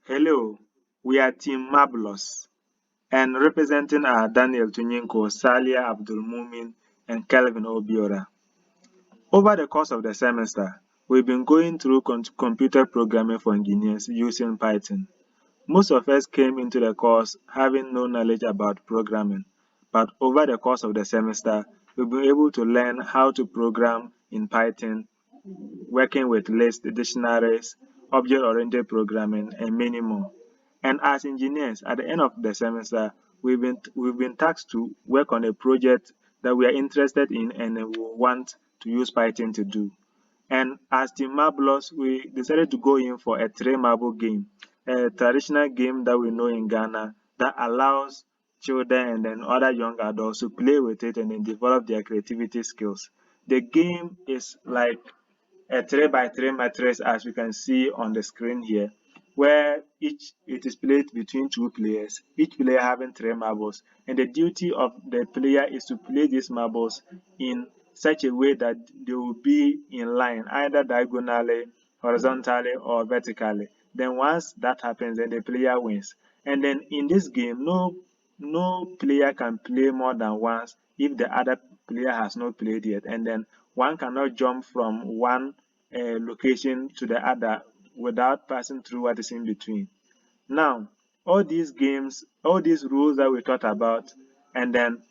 Hello, we are Team Marbulus, and representing are Daniel Tunyinko, Salia Abdulmumin, and Kelvin Obiora. Over the course of the semester, we've been going through computer programming for engineers using Python. Most of us came into the course having no knowledge about programming, but over the course of the semester, we've been able to learn how to program in Python, working with lists, dictionaries, object-oriented programming, and many more. And as engineers, at the end of the semester, we've been tasked to work on a project that we are interested in and we want to use Python to do. And as Team Marbulus, we decided to go in for a three marble game, a traditional game that we know in Ghana that allows children and then other young adults to play with it and then develop their creativity skills. The game is like a 3 by 3 matrix as we can see on the screen here, where it is played between two players, each player having three marbles, and the duty of the player is to play these marbles in such a way that they will be in line, either diagonally, horizontally, or vertically. Then once that happens, then the player wins. And then in this game, no player can play more than once if the other player has not played yet, and then one cannot jump from one location to the other without passing through what is in between. Now, all these games, all these rules that we talked about, and then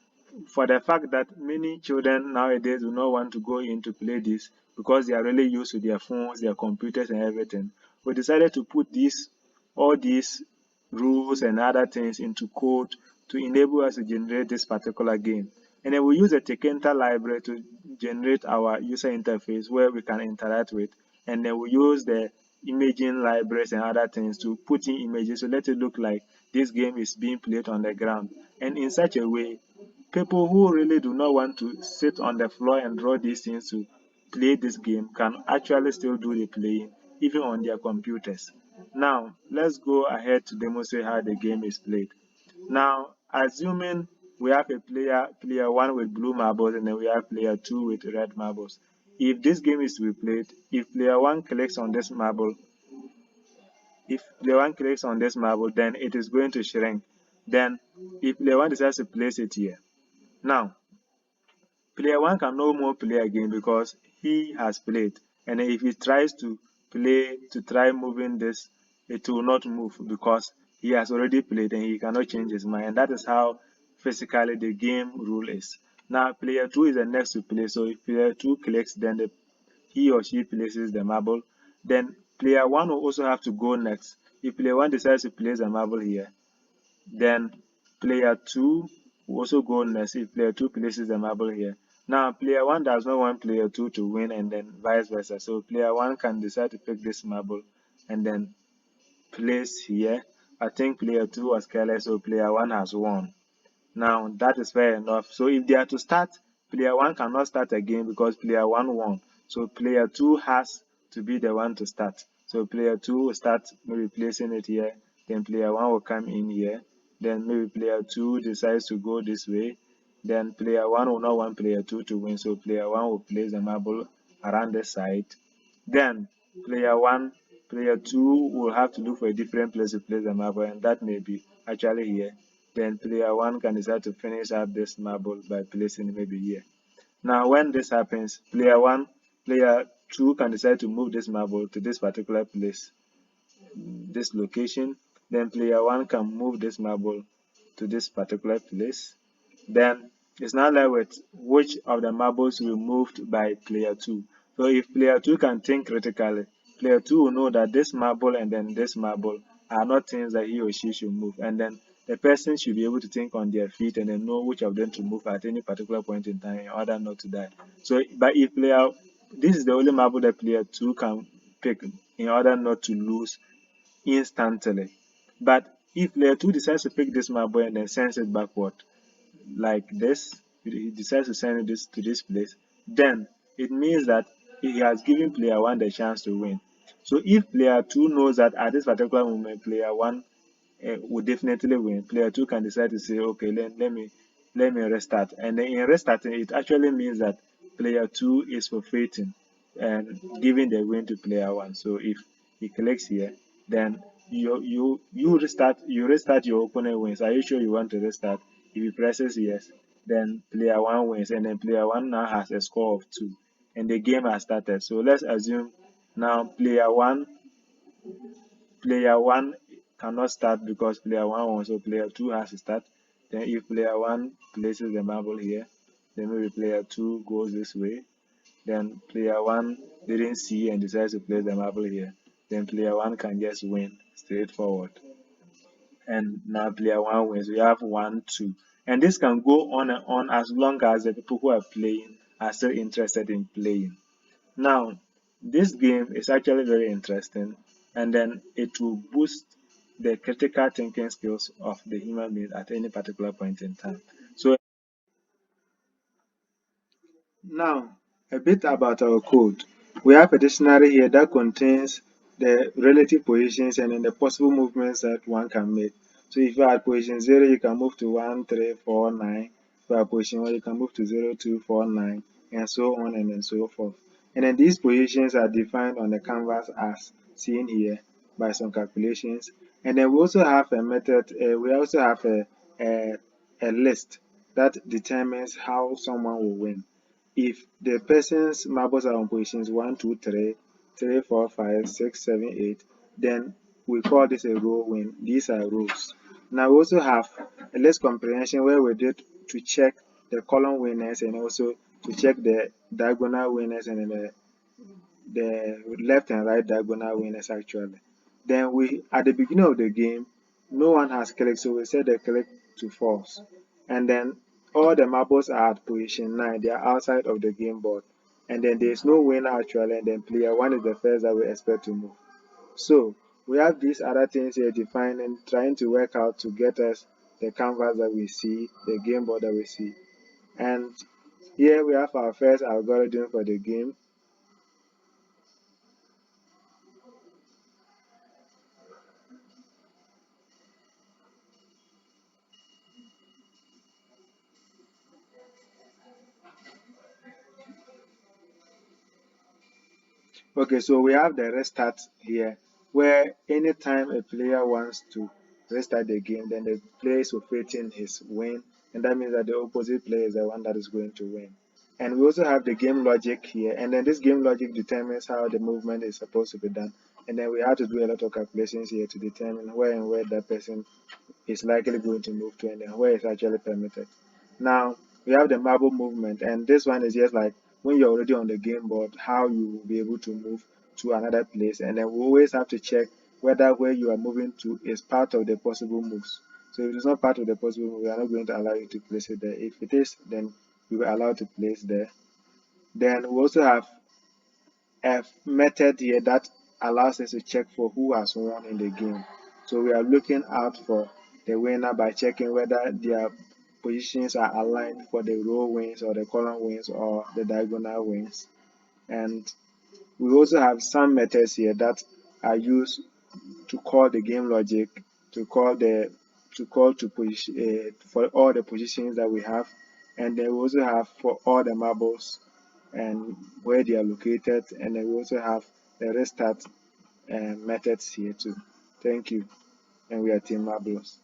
for the fact that many children nowadays do not want to go in to play this because they are really used to their phones, their computers, and everything, we decided to put all these rules and other things into code to enable us to generate this particular game. And then we use a Tekenta library to generate our user interface where we can interact with. And then we use the imaging libraries and other things to put in images to let it look like this game is being played on the ground. And in such a way, people who really do not want to sit on the floor and draw these things to play this game can actually still do the playing even on their computers. Now, let's go ahead to demonstrate how the game is played. Now, assuming we have a player 1 with blue marbles and then we have player 2 with red marbles. If this game is to be played, if player 1 clicks on this marble, then it is going to shrink. Then, if player 1 decides to place it here, now player 1 can no more play again because he has played. And if he tries to play to try moving this, it will not move because he has already played and he cannot change his mind. And that is how physically the game rule is. Now player 2 is the next to play. So if player 2 clicks, then he or she places the marble. Then player 1 will also have to go next. If player 1 decides to place the marble here, then player 2 will also go next if player 2 places the marble here. Now player 1 does not want player 2 to win and then vice versa. So player 1 can decide to pick this marble and then place here. I think player 2 was careless, so player 1 has won. Now that is fair enough. So if they are to start, player 1 cannot start again because player 1 won. So player 2 has to be the one to start. So player 2 will start maybe placing it here. Then player 1 will come in here. Then maybe player 2 decides to go this way. Then player 1 will not want player 2 to win. So player 1 will place the marble around the side. Then player 2 will have to look for a different place to place the marble, and that may be actually here. Then player 1 can decide to finish up this marble by placing it maybe here. Now when this happens, player 2 can decide to move this marble to this particular place, this location. Then player 1 can move this marble to this particular place. Then it's now left with which of the marbles will be moved by player 2. So if player 2 can think critically, player 2 will know that this marble and then this marble are not things that he or she should move. And then the person should be able to think on their feet and then know which of them to move at any particular point in time in order not to die. So, but if this is the only marble that player 2 can pick in order not to lose instantly. But if player 2 decides to pick this marble and then sends it backward, like this, he decides to send this to this place, then it means that he has given player 1 the chance to win. So if player 2 knows that at this particular moment player 1 will definitely win, player 2 can decide to say, okay, let me restart. And then in restarting, it actually means that player 2 is forfeiting and giving the win to player 1. So if he clicks here, Then you restart your opponent wins. Are you sure you want to restart? If he presses yes, then player one wins, and then player one now has a score of 2, and the game has started. So let's assume now player one cannot start because player one won, so player two has to start. Then if player one places the marble here, then maybe player two goes this way. Then player one didn't see and decides to place the marble here. Then player one can just win straightforward. And now player one wins. We have 1-2. And this can go on and on as long as the people who are playing are still interested in playing. Now, this game is actually very interesting, and then it will boost the critical thinking skills of the human being at any particular point in time. So now, a bit about our code. We have a dictionary here that contains the relative positions and then the possible movements that one can make. So if you are at position 0, you can move to 1, 3, 4, 9. If you are at position 1, you can move to 0, 2, 4, 9, and so on and then so forth. And then these positions are defined on the canvas as seen here by some calculations. And then we also have a method, we also have a list that determines how someone will win. If the person's marbles are on positions 1, 2, 3, 3, 4, 5, 6, 7, 8, then we call this a row win. These are rows. Now we also have a list comprehension where we did to check the column winners and also to check the diagonal winners and the left and right diagonal winners actually. Then we at the beginning of the game, no one has clicked, so we set the click to false. And then all the marbles are at position 9, they are outside of the game board. And then there is no winner actually, and then player 1 is the first that we expect to move. So we have these other things here defined and trying to work out to get us the canvas that we see, the game board that we see. And here we have our first algorithm for the game. Okay, so we have the restart here, where anytime a player wants to restart the game, then the player is forfeiting his win, and that means that the opposite player is the one that is going to win. And we also have the game logic here, and then this game logic determines how the movement is supposed to be done. And then we have to do a lot of calculations here to determine where and where that person is likely going to move to and then where it's actually permitted. Now we have the marble movement, and this one is just like when you're already on the game board, how you will be able to move to another place, and then we always have to check whether where you are moving to is part of the possible moves. So if it's not part of the possible move, we are not going to allow you to place it there. If it is, then you will allow to place there. Then we also have a method here that allows us to check for who has won in the game. So we are looking out for the winner by checking whether their positions are aligned for the row wins or the column wins or the diagonal wins. And we also have some methods here that are used to call the game logic, to call to position for all the positions that we have, and then we also have for all the marbles and where they are located, and then we also have the restart methods here too. Thank you, and we are Team Marbulus.